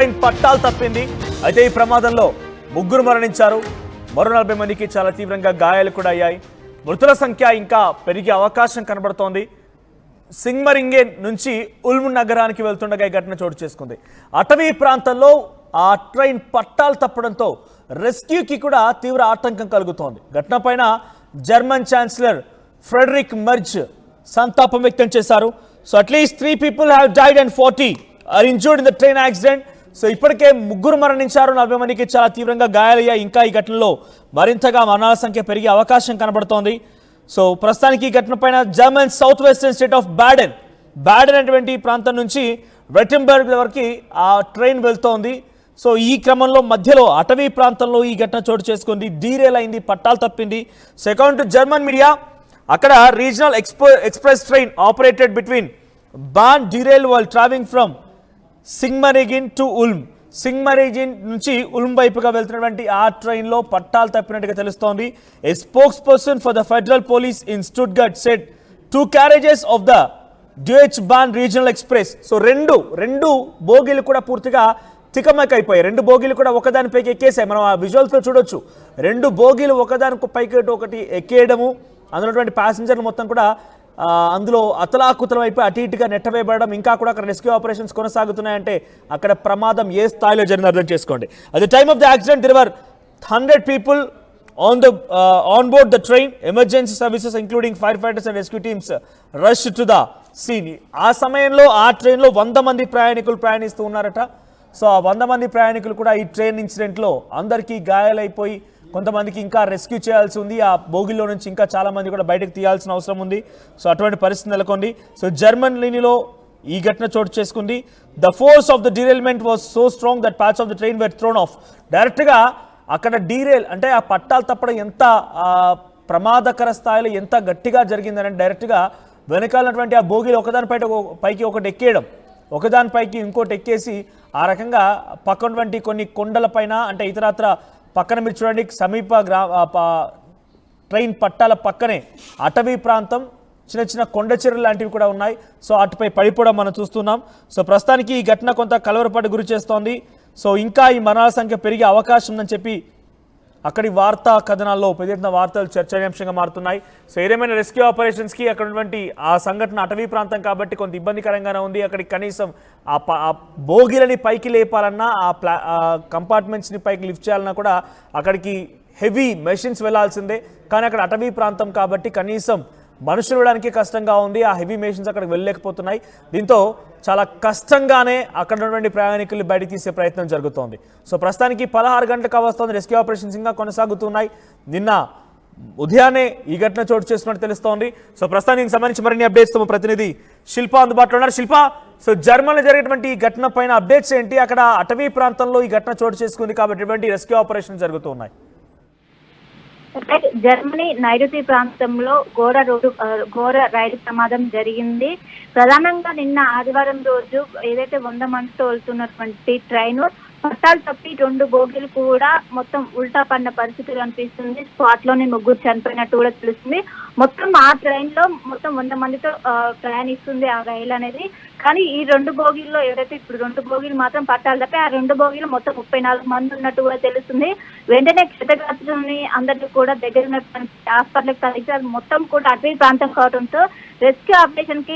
Train పట్టాలు తప్పింది. అయితే ఈ ప్రమాదంలో ముగ్గురు మరణించారు. మరో 40 మందికి చాలా తీవ్రంగా గాయాలు కూడా అయ్యాయి. మృతుల సంఖ్య ఇంకా పెరిగే అవకాశం కనబడుతోంది. సింగ్మరింగే నుంచి ఉల్మ్ నగరానికి వెళ్తుండగా ఈ ఘటన చోటు చేసుకుంది. అటవీ ప్రాంతంలో ఆ ట్రైన్ పట్టాలు తప్పడంతో రెస్క్యూకి కూడా తీవ్ర ఆటంకం కలుగుతోంది. ఘటన పైన జర్మన్ ఛాన్సలర్ ఫ్రెడరిక్ మెర్జ్ సంతాపం వ్యక్తం చేశారు. So at least 3 people have died and 40 are injured in the train accident. So ఇప్పటికే ముగ్గురు మరణించారు, 40 మందికి చాలా తీవ్రంగా గాయాలయ్యాయి. ఇంకా ఈ ఘటనలో మరింతగా మరణాల సంఖ్య పెరిగే అవకాశం కనబడుతోంది. సో ప్రస్తుతానికి ఈ ఘటన పైన German south western state of Baden అటువంటి ప్రాంతం నుంచి వెటెన్బర్గ్ వరకు ఆ ట్రైన్ వెళ్తోంది. సో ఈ క్రమంలో మధ్యలో అటవీ ప్రాంతంలో ఈ ఘటన చోటు చేసుకుంది. డీరేల్ అయింది, పట్టాలు తప్పింది. So according to German media, అక్కడ regional express train operated between Bahn derail while travelling from Sigmaringen to Ulm. Sigmaringen నుంచి ఉల్మ్ వైపుగా వెళ్తున్నటువంటి ఆ ట్రైన్లో పట్టాలు తప్పినట్టుగా తెలుస్తోంది. A spokesperson for the federal police in Stuttgart said 2 carriages of the Deutsche Bahn regional express. So రెండు బోగీలు కూడా పూర్తిగా తికమక అయిపోయాయి. 2 బోగీలు కూడా ఒకదానిపైకి ఎక్కేసాయి. మనం ఆ విజువల్స్లో చూడొచ్చు. 2 బోగీలు ఒకదానికి పైకి ఒకటి ఎక్కేయడము, అందులో ప్యాసింజర్లు మొత్తం కూడా అందులో అతలాకుతలం అయిపోయి అటు ఇటుగా నెట్టవేయబడడం, ఇంకా కూడా అక్కడ రెస్క్యూ ఆపరేషన్స్ కొనసాగుతున్నాయంటే అక్కడ ప్రమాదం ఏ స్థాయిలో జరిగిందో అర్థం చేసుకోండి. At the time of the accident there were 100 people on board the train. Emergency services including firefighters and rescue teams rushed to the scene. ఆ సమయంలో ఆ ట్రైన్లో 100 మంది ప్రయాణికులు ప్రయాణిస్తూ ఉన్నారట. సో ఆ 100 మంది ప్రయాణికులు కూడా ఈ ట్రైన్ ఇన్సిడెంట్లో అందరికీ గాయాలైపోయి కొంతమందికి ఇంకా రెస్క్యూ చేయాల్సి ఉంది. ఆ బోగిలో నుంచి ఇంకా చాలా మంది కూడా బయటకు తీయాల్సిన అవసరం ఉంది. సో అటువంటి పరిస్థితి నెలకొంది. సో జర్మనీలో ఈ ఘటన చోటు చేసుకుంది. The force of the derailment was so strong that parts of the train were thrown off. డైరెక్ట్గా అక్కడ డీరైల్ అంటే ఆ పట్టాలు తప్పడం ఎంత ప్రమాదకర స్థాయిలో ఎంత గట్టిగా జరిగిందని డైరెక్ట్గా వెనకాలన్నటువంటి ఆ బోగిలు పైకి ఒకటి ఎక్కేయడం, ఒకదానిపైకి ఇంకోటి ఎక్కేసి ఆ రకంగా పక్కనటువంటి కొన్ని కొండలపైన అంటే ఇతరత్ర పక్కన మీరు చూడండి సమీప ట్రైన్ పట్టాల పక్కనే అటవీ ప్రాంతం, చిన్న కొండ చెరువులు లాంటివి కూడా ఉన్నాయి. సో అటుపై పడిపోవడం మనం చూస్తున్నాం. సో ప్రస్తుతానికి ఈ ఘటన కొంత కలవరపాటు గురి చేస్తోంది. సో ఇంకా ఈ మరణాల సంఖ్య పెరిగే అవకాశం ఉందని చెప్పి అక్కడి వార్తా కథనాల్లో పెద్ద ఎత్తున వార్తలు చర్చనీయాంశంగా మారుతున్నాయి. సో ఏదేమైనా రెస్క్యూ ఆపరేషన్స్కి అక్కడ ఉన్నటువంటి ఆ సంఘటన అటవీ ప్రాంతం కాబట్టి కొంత ఇబ్బందికరంగానే ఉంది. అక్కడికి కనీసం ఆ బోగిలని పైకి లేపాలన్నా ఆ కంపార్ట్మెంట్స్ని పైకి లిఫ్ట్ చేయాలన్నా కూడా అక్కడికి హెవీ మెషిన్స్ వెళ్లాల్సిందే. కానీ అక్కడ అటవీ ప్రాంతం కాబట్టి కనీసం మనుషులు వెళ్ళడానికి కష్టంగా ఉంది. ఆ హెవీ మెషిన్స్ అక్కడికి వెళ్ళలేకపోతున్నాయి. దీంతో చాలా కష్టంగానే అక్కడ ఉన్నటువంటి ప్రయాణికులు బయటకు తీసే ప్రయత్నం జరుగుతోంది. సో ప్రస్తుతానికి 16 గంటలకు అవస్తోంది. రెస్క్యూ ఆపరేషన్స్ ఇంకా కొనసాగుతున్నాయి. నిన్న ఉదయాన్నే ఈ ఘటన చోటు చేస్తున్నట్టు తెలుస్తోంది. సో ప్రస్తుతానికి సంబంధించి మరిన్ని అప్డేట్స్ తమ ప్రతినిధి శిల్ప అందుబాటులో ఉన్నారు. శిల్ప, సో జర్మనీలో జరిగేటువంటి ఈ ఘటన పైన అప్డేట్స్ ఏంటి? అక్కడ అటవీ ప్రాంతంలో ఈ ఘటన చోటు చేసుకుంది కాబట్టి ఎటువంటి రెస్క్యూ ఆపరేషన్ జరుగుతున్నాయి? జర్మనీ నైరుతి ప్రాంతంలో ఘోర రైలు ప్రమాదం జరిగింది. ప్రధానంగా నిన్న ఆదివారం రోజు ఏదైతే 100 మందితో వెళ్తున్నటువంటి ట్రైన్ పట్టాలు తప్పి 2 బోగీలు కూడా మొత్తం ఉల్టా పడిన పరిస్థితి కనిపిస్తుంది. స్పాట్ లోనే ముగ్గురు చనిపోయినట్టు కూడా తెలుస్తుంది. మొత్తం ఆ ట్రైన్ లో మొత్తం 100 మందితో ప్రయాణిస్తుంది ఆ రైలు అనేది. కానీ ఈ 2 బోగీల్లో ఎవరైతే ఇప్పుడు 2 బోగీలు మాత్రం పట్టాలు తప్పి ఆ 2 బోగీలు మొత్తం 34 మంది ఉన్నట్టు కూడా తెలుస్తుంది. వెంటనే క్షతగాత్రులని అందరినీ కూడా దగ్గర హాస్పిటల్కి తరలించారు. మొత్తం కూడా అటవీ ప్రాంతం కావడంతో రెస్క్యూ ఆపరేషన్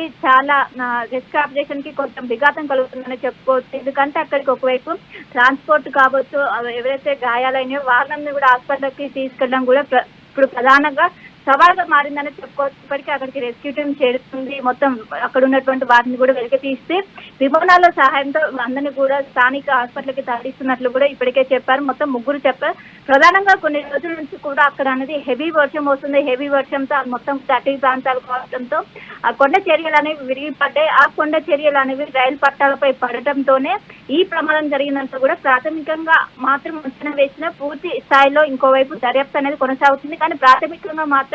కి కొంచెం విఘాతం కలుగుతుందని చెప్పుకోవచ్చు. ఎందుకంటే అక్కడికి ఒకవైపు ట్రాన్స్పోర్ట్ కావచ్చు, ఎవరైతే గాయాలైనాయో వాళ్ళని కూడా హాస్పిటల్కి తీసుకెళ్ళడం కూడా ఇప్పుడు ప్రధానంగా సవాల్గా మారిందని చెప్పుకోవచ్చు. ఇప్పటికీ అక్కడికి రెస్క్యూ టీం చేరుతుంది. మొత్తం అక్కడ ఉన్నటువంటి వాటిని కూడా వెలికి తీస్తే విమానాల సహాయంతో అందరినీ కూడా స్థానిక హాస్పిటల్కి తరలిస్తున్నట్లు కూడా ఇప్పటికే చెప్పారు. మొత్తం ముగ్గురు చెప్పారు. ప్రధానంగా కొన్ని రోజుల నుంచి కూడా అక్కడ అనేది హెవీ వర్షం వస్తుంది. హెవీ వర్షంతో మొత్తం అటవీ ప్రాంతాలు కావడంతో ఆ కొండ చర్యలు అనేవి విరిగిపడ్డాయి. ఆ కొండ చర్యలు అనేవి రైలు పట్టాలపై పడటంతోనే ఈ ప్రమాదం జరిగినంత కూడా ప్రాథమికంగా మాత్రం అంచనా వేసిన పూర్తి స్థాయిలో ఇంకోవైపు దర్యాప్తు అనేది కొనసాగుతుంది. కానీ ప్రాథమికంగా మాత్రం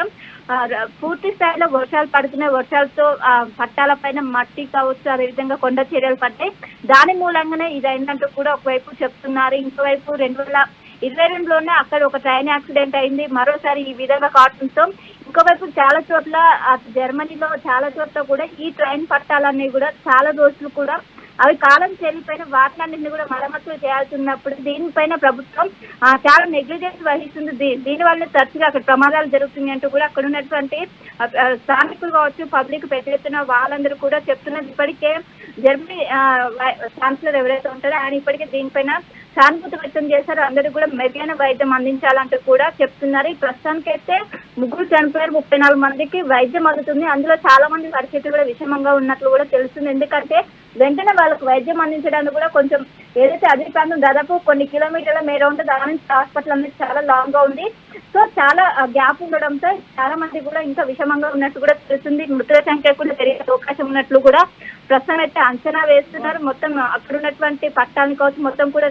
పూర్తి స్థాయిలో వర్షాలు పడుతున్నాయి. వర్షాలతో పట్టాల పైన మట్టి కావచ్చు, అదేవిధంగా కొండ చర్యలు పడ్డాయి. దాని మూలంగానే ఇదైందంటూ కూడా ఒకవైపు చెప్తున్నారు. ఇంకోవైపు 2022లోనే అక్కడ ఒక ట్రైన్ యాక్సిడెంట్ అయింది. మరోసారి ఈ విధంగా కావడంతో ఇంకోవైపు చాలా చోట్ల జర్మనీలో చాలా చోట్ల కూడా ఈ ట్రైన్ పట్టాలన్నీ కూడా చాలా రోజులు కూడా అవి కాలం చెల్లిపోయిన వాటిలన్నింటినీ కూడా మరమ్మతులు చేయాల్సి ఉన్నప్పుడు దీనిపైన ప్రభుత్వం చాలా నెగ్లిజెన్స్ వహిస్తుంది. దీని వల్ల తరచుగా అక్కడ ప్రమాదాలు జరుగుతున్నాయి అంటూ కూడా అక్కడ ఉన్నటువంటి స్థానికులు కావచ్చు, పబ్లిక్ పెద్ద ఎత్తున వాళ్ళందరూ కూడా చెప్తున్నారు. ఇప్పటికే జర్మనీ ఛాన్సలర్ ఎవరైతే ఉంటారో ఆయన ఇప్పటికే దీనిపైన సానుభూతి వ్యక్తం చేశారు. అందరూ కూడా మెరుగైన వైద్యం అందించాలంటూ కూడా చెప్తున్నారు. ఈ ప్రస్తుతానికైతే 3 చనిపోయారు, 34 మందికి వైద్యం అందుతుంది. అందులో చాలా మంది పరిస్థితి కూడా విషమంగా ఉన్నట్లు కూడా తెలుస్తుంది. ఎందుకంటే వెంటనే వాళ్ళకు వైద్యం అందించడానికి కూడా కొంచెం ఏదైతే అదే ప్రాంతం దాదాపు కొన్ని కిలోమీటర్ల మేర ఉంటే దాని నుంచి హాస్పిటల్ అనేది చాలా లాంగ్ గా ఉంది. సో చాలా గ్యాప్ ఉండడంతో చాలా మంది కూడా ఇంకా విషమంగా ఉన్నట్టు కూడా తెలుస్తుంది. మృతుల సంఖ్య కూడా పెరిగే అవకాశం ఉన్నట్లు కూడా ప్రస్తుతం అయితే అంచనా వేస్తున్నారు. మొత్తం అక్కడ ఉన్నటువంటి పట్టాలని కావచ్చు మొత్తం కూడా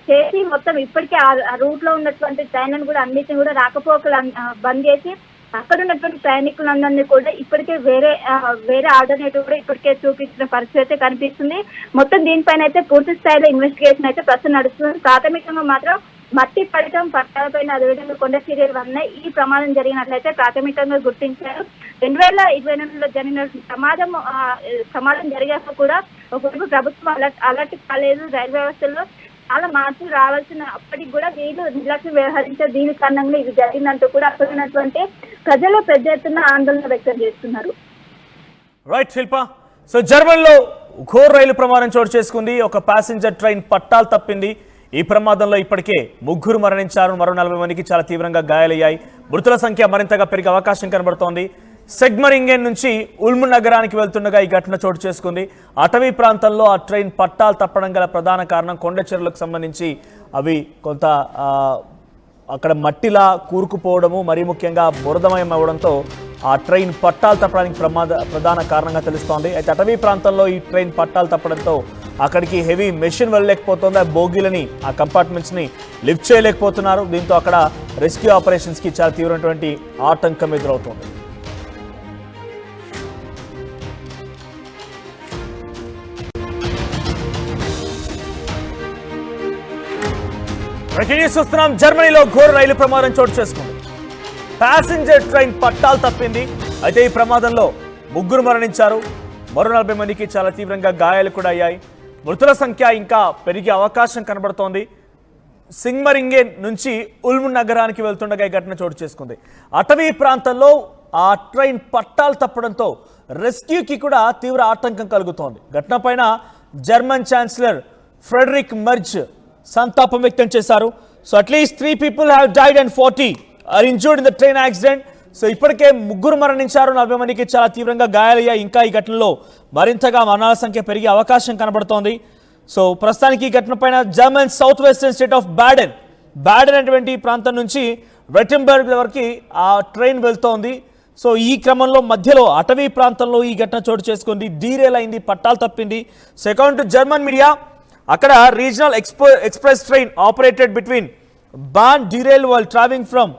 చేసి మొత్తం ఇప్పటికే ఆ రూట్ లో ఉన్నటువంటి ట్రైన్లను కూడా అన్నిటిని కూడా రాకపోకలు బంద్ చేసి అక్కడ ఉన్నటువంటి ప్రయాణికులందరినీ కూడా ఇప్పటికే వేరే ఆల్టర్నేటివ్ కూడా ఇప్పటికే చూపించిన పరిస్థితి అయితే కనిపిస్తుంది. మొత్తం దీనిపైన అయితే పూర్తి స్థాయిలో ఇన్వెస్టిగేషన్ అయితే ప్రస్తుతం నడుస్తుంది. ప్రాథమికంగా మాత్రం మట్టి పడటం, పట్టాలపైన అదేవిధంగా కొండ చర్యలు వల్ల ఈ ప్రమాదం జరిగినట్లయితే ప్రాథమికంగా గుర్తించారు. 2022లో జరిగిన ప్రమాదం జరిగాక కూడా ఒకవైపు ప్రభుత్వం అలర్ట్ కాలేదు. రైల్వే వ్యవస్థలో చాలా మార్పులు రావాల్సిన అప్పటికి కూడా వీళ్ళు నిర్లక్ష్యం వ్యవహరించే దీని కారణంగా ఇది జరిగిందంటూ కూడా అక్కడ ఉన్నటువంటి ప్రజలు పెద్ద ఎత్తున ఆందోళన వ్యక్తం చేస్తున్నారు. రైట్ శిల్ప. సో జర్మనీలో ఘోర రైలు ప్రమాదం చోటు చేసుకుంది. ఒక ప్యాసింజర్ ట్రైన్ పట్టాలు తప్పింది. ఈ ప్రమాదంలో ఇప్పటికే 3 మరణించారు, మరో 40 మందికి చాలా తీవ్రంగా గాయాలయ్యాయి. మృతుల సంఖ్య మరింతగా పెరిగే అవకాశం కనబడుతోంది. సెగ్మరింగెన్ నుంచి ఉల్మ్ నగరానికి వెళ్తుండగా ఈ ఘటన చోటు చేసుకుంది. అటవీ ప్రాంతంలో ఆ ట్రైన్ పట్టాలు తప్పడం గల ప్రధాన కారణం కొండ చర్యలకు సంబంధించి అవి కొంత అక్కడ మట్టిలా కూరుకుపోవడము, మరీ ముఖ్యంగా బురదమయం అవ్వడంతో ఆ ట్రైన్ పట్టాలు తప్పడానికి ప్రధాన కారణంగా తెలుస్తోంది. అయితే అటవీ ప్రాంతంలో ఈ ట్రైన్ పట్టాలు తప్పడంతో అక్కడికి హెవీ మెషిన్ వెళ్ళలేకపోతుంది. ఆ బోగీలని, ఆ కంపార్ట్మెంట్స్ని లిఫ్ట్ చేయలేకపోతున్నారు. దీంతో అక్కడ రెస్క్యూ ఆపరేషన్స్కి చాలా తీవ్రమైనటువంటి ఆటంకం ఎదురవుతోంది. చూస్తున్నాం, జర్మనీలో ఘోర రైలు ప్రమాదం చోటు చేసుకుంది. ప్యాసింజర్ ట్రైన్ పట్టాలు తప్పింది. అయితే ఈ ప్రమాదంలో 3 మరణించారు, మరో 40 మందికి చాలా తీవ్రంగా గాయాలు కూడా అయ్యాయి. మృతుల సంఖ్య ఇంకా పెరిగే అవకాశం కనబడుతోంది. సింగ్మరింగెన్ నుంచి ఉల్మ్ నగరానికి వెళ్తుండగా ఈ ఘటన చోటు చేసుకుంది. అటవీ ప్రాంతంలో ఆ ట్రైన్ పట్టాలు తప్పడంతో రెస్క్యూకి కూడా తీవ్ర ఆటంకం కలుగుతోంది. ఘటన పైన జర్మన్ ఛాన్సలర్ ఫ్రెడరిక్ మెర్జ్ సంతాపం వ్యక్తం చేశారు. So at least 3 people have died and 40 are injured in the train accident. So ఇప్పటికే 3 మరణించారు, 40 మందికి చాలా తీవ్రంగా గాయాలయ్యాయి. ఇంకా ఈ ఘటనలో మరింతగా మరణాల సంఖ్య పెరిగే అవకాశం కనబడుతోంది. సో ప్రస్తుతానికి ఈ ఘటన పైన German south western state of Baden అటువంటి ప్రాంతం నుంచి వెటెన్బర్గ్ వరకు ఆ ట్రైన్ వెళ్తోంది. సో ఈ క్రమంలో మధ్యలో అటవీ ప్రాంతంలో ఈ ఘటన చోటు చేసుకుంది. డీరేల్ అయింది, పట్టాలు తప్పింది. So according to German media, అక్కడ regional express train operated between Bahn derail while travelling from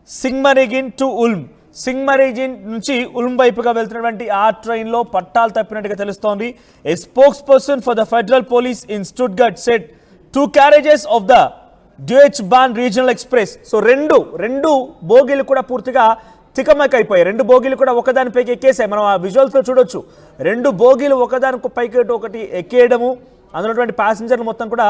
Sigmaringen to Ulm. Sigmaringen నుంచి ఉల్మ్ వైపుగా వెళ్తున్నటువంటి ఆ ట్రైన్లో పట్టాలు తప్పినట్టుగా తెలుస్తోంది. A spokesperson for the federal police in Stuttgart said 2 carriages of the Deutsche Bahn regional express. So రెండు బోగీలు కూడా పూర్తిగా తికమక అయిపోయాయి. 2 బోగీలు కూడా ఒకదానిపైకి ఎక్కేసాయి. మనం ఆ విజువల్స్లో చూడొచ్చు. 2 బోగీలు ఒకదానికి పైకి ఒకటి ఎక్కేయడము, అందులోటువంటి ప్యాసింజర్లు మొత్తం కూడా